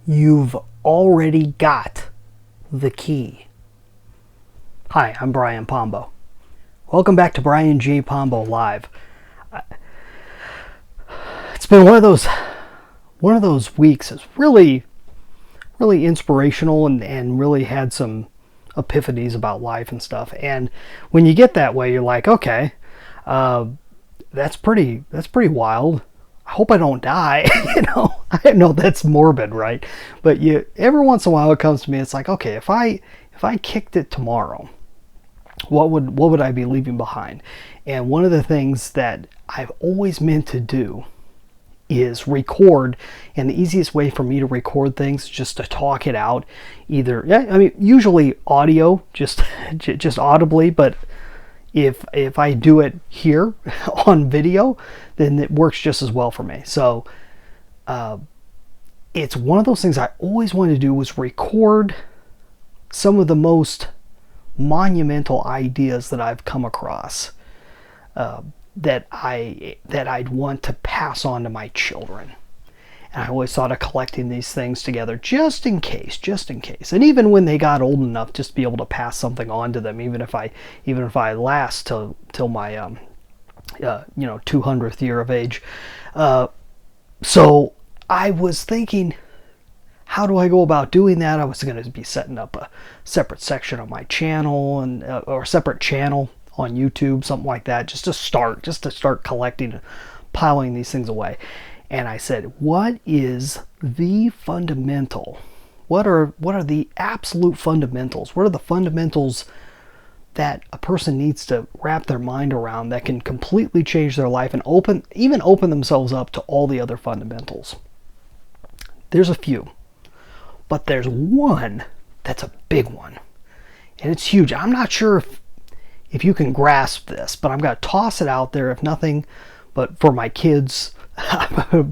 You've already got the key. Hi, I'm Brian Pombo. Welcome back to Brian J. Pombo Live. It's been one of those weeks. It's really inspirational and really had some epiphanies about life and stuff. And when you get that way, you're like, okay, that's pretty wild. I hope I don't die. I know that's morbid, right? But every once in a while it comes to me. It's like, okay, if I kicked it tomorrow, what would I be leaving behind? And one of the things that I've always meant to do is record, and the easiest way for me to record things is just to talk it out. Usually audio, just audibly, but if I do it here on video, then it works just as well for me. So it's one of those things I always wanted to do, was record some of the most monumental ideas that I've come across, that I'd want to pass on to my children. And I always thought of collecting these things together just in case. And even when they got old enough, just to be able to pass something on to them, even if I last till my 200th year of age. So I was thinking, how do I go about doing that? I was going to be setting up a separate section on my channel or a separate channel on YouTube, something like that, just to start collecting and piling these things away. And I said, what is the fundamental? What are the absolute fundamentals? What are the fundamentals that a person needs to wrap their mind around that can completely change their life and open themselves up to all the other fundamentals? There's a few, but there's one that's a big one, and it's huge. I'm not sure if you can grasp this, but I'm going to toss it out there, if nothing but for my kids.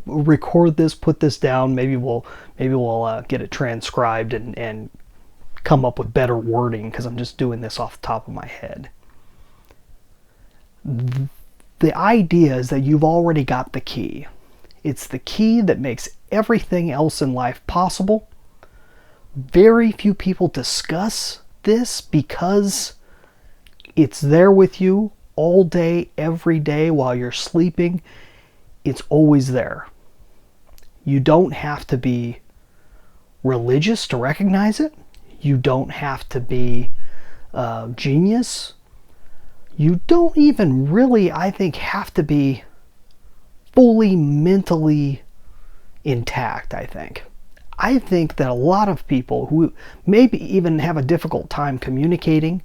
Record this, put this down. Maybe we'll get it transcribed and come up with better wording, because I'm just doing this off the top of my head. The idea is that you've already got the key. It's the key that makes everything else in life possible. Very few people discuss this because it's there with you all day, every day while you're sleeping. It's always there. You don't have to be religious to recognize it. You don't have to be genius. You don't even really, I think, have to be fully mentally intact, I think that a lot of people who maybe even have a difficult time communicating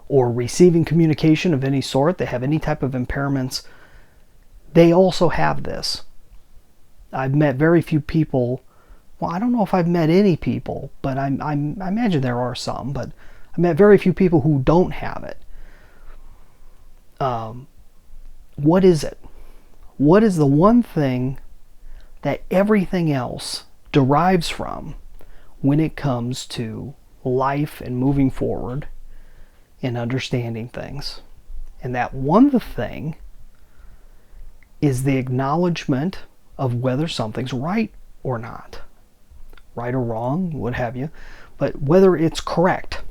or receiving communication of any sort, they have any type of impairments, they also have this. I've met very few people. Well, I don't know if I've met any people, but I imagine there are some, but I met very few people who don't have it. What is it? What is the one thing that everything else derives from when it comes to life and moving forward and understanding things? And that one thing is the acknowledgement of whether something's right or not. Right or wrong, what have you, but whether it's correct.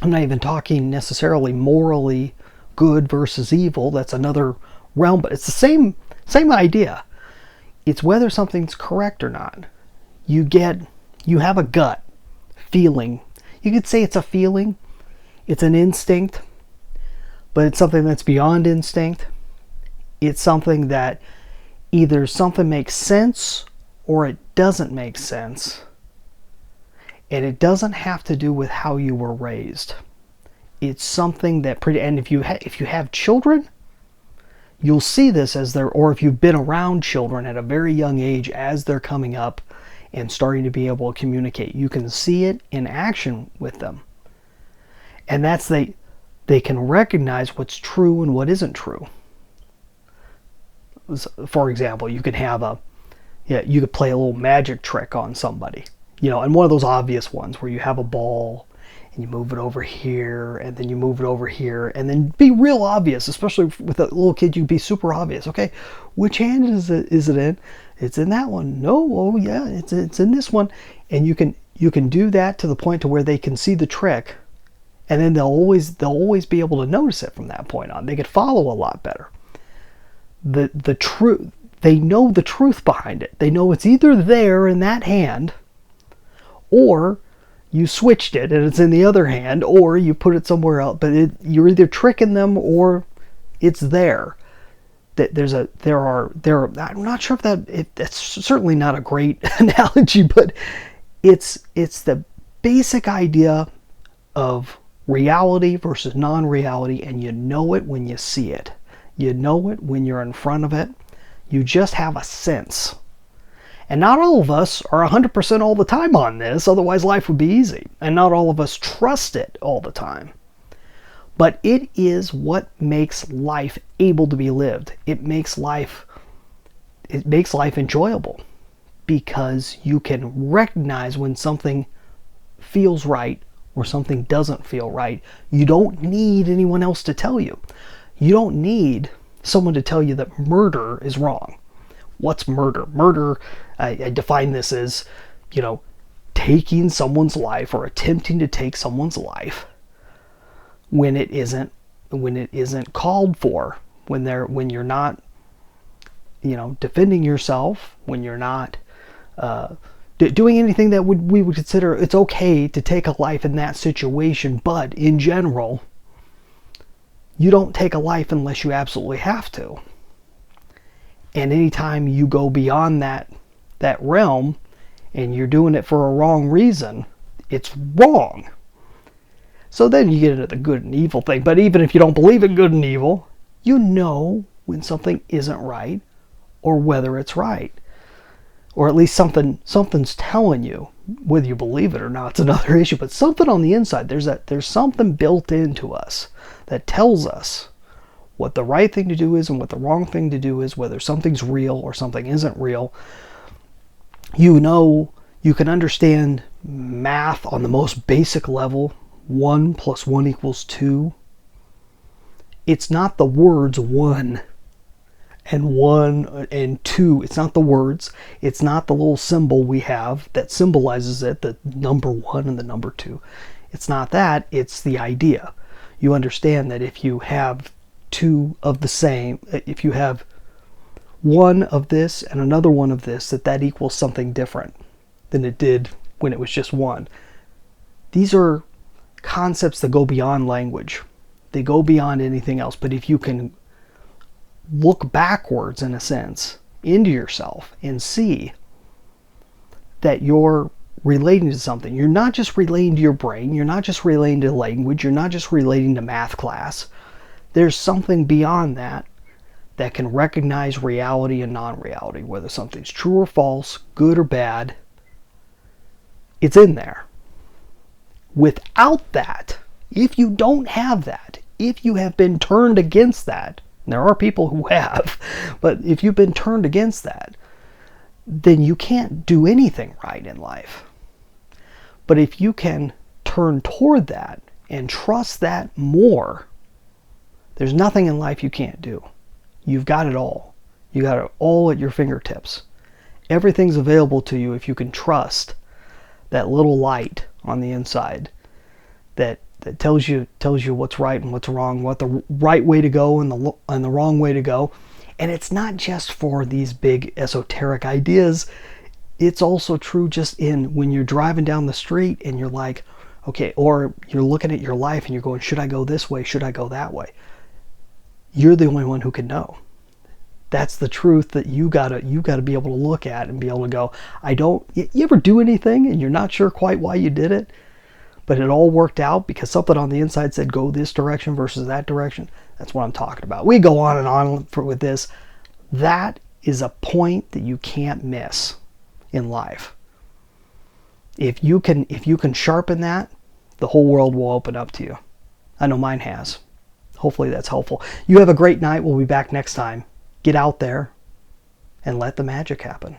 I'm not even talking necessarily morally good versus evil. That's another realm, but it's the same idea. It's whether something's correct or not. You have a gut feeling. You could say it's a feeling, it's an instinct, but it's something that's beyond instinct. It's something that either something makes sense or it doesn't make sense. And it doesn't have to do with how you were raised. It's something that and if you have children, you'll see this or if you've been around children at a very young age as they're coming up and starting to be able to communicate, you can see it in action with them. And that's they can recognize what's true and what isn't true. For example, you could play a little magic trick on somebody, and one of those obvious ones where you have a ball and you move it over here, and then you move it over here, and then be real obvious, especially with a little kid. You be super obvious. Okay, which hand is it in? It's in that one. No, oh yeah, it's in this one. And you can do that to the point to where they can see the trick, and then they'll always be able to notice it from that point on. They could follow a lot better. The truth, they know the truth behind it. They know it's either there in that hand, or you switched it and it's in the other hand, or you put it somewhere else. But you're either tricking them or it's there. I'm not sure if that's certainly not a great analogy, but it's the basic idea of reality versus non-reality, and you know it when you see it. You know it when you're in front of it. You just have a sense. And not all of us are 100% all the time on this, otherwise life would be easy. And not all of us trust it all the time. But it is what makes life able to be lived. It makes life enjoyable, because you can recognize when something feels right or something doesn't feel right. You don't need anyone else to tell you. You don't need someone to tell you that murder is wrong. What's murder? Murder, I define this as, taking someone's life or attempting to take someone's life when it isn't called for, when you're not, defending yourself, when you're not doing anything that we would consider it's okay to take a life in that situation. But in general, you don't take a life unless you absolutely have to. And anytime you go beyond that realm and you're doing it for a wrong reason, it's wrong. So then you get into the good and evil thing. But even if you don't believe in good and evil, you know when something isn't right or whether it's right. Or at least something's telling you. Whether you believe it or not, it's another issue. But something on the inside, there's something built into us that tells us what the right thing to do is and what the wrong thing to do is, whether something's real or something isn't real. You can understand math on the most basic level. 1 + 1 = 2. It's not the words 1 and 2. It's not the words. It's not the little symbol we have that symbolizes it, the number 1 and the number 2. It's not that. It's the idea. You understand that if you have two of the same, if you have one of this and another one of this, that equals something different than it did when it was just one. These are concepts that go beyond language. They go beyond anything else. But if you can look backwards, in a sense, into yourself and see that you're relating to something. You're not just relating to your brain. You're not just relating to language. You're not just relating to math class. There's something beyond that can recognize reality and non-reality, whether something's true or false, good or bad. It's in there. Without that, if you don't have that, if you have been turned against that, and there are people who have, but if you've been turned against that, then you can't do anything right in life. But if you can turn toward that and trust that more, there's nothing in life you can't do. You've got it all. You got it all at your fingertips. Everything's available to you if you can trust that little light on the inside that tells you what's right and what's wrong, what the right way to go and the wrong way to go. And it's not just for these big esoteric ideas. It's also true just in when you're driving down the street and you're like, okay, or you're looking at your life and you're going, should I go this way? Should I go that way? You're the only one who can know. That's the truth that you gotta be able to look at and be able to go, you ever do anything and you're not sure quite why you did it, but it all worked out because something on the inside said go this direction versus that direction? That's what I'm talking about. We go on and on with this. That is a point that you can't miss in life. If you can sharpen that, the whole world will open up to you. I know mine has. Hopefully that's helpful. You have a great night. We'll be back next time. Get out there and let the magic happen.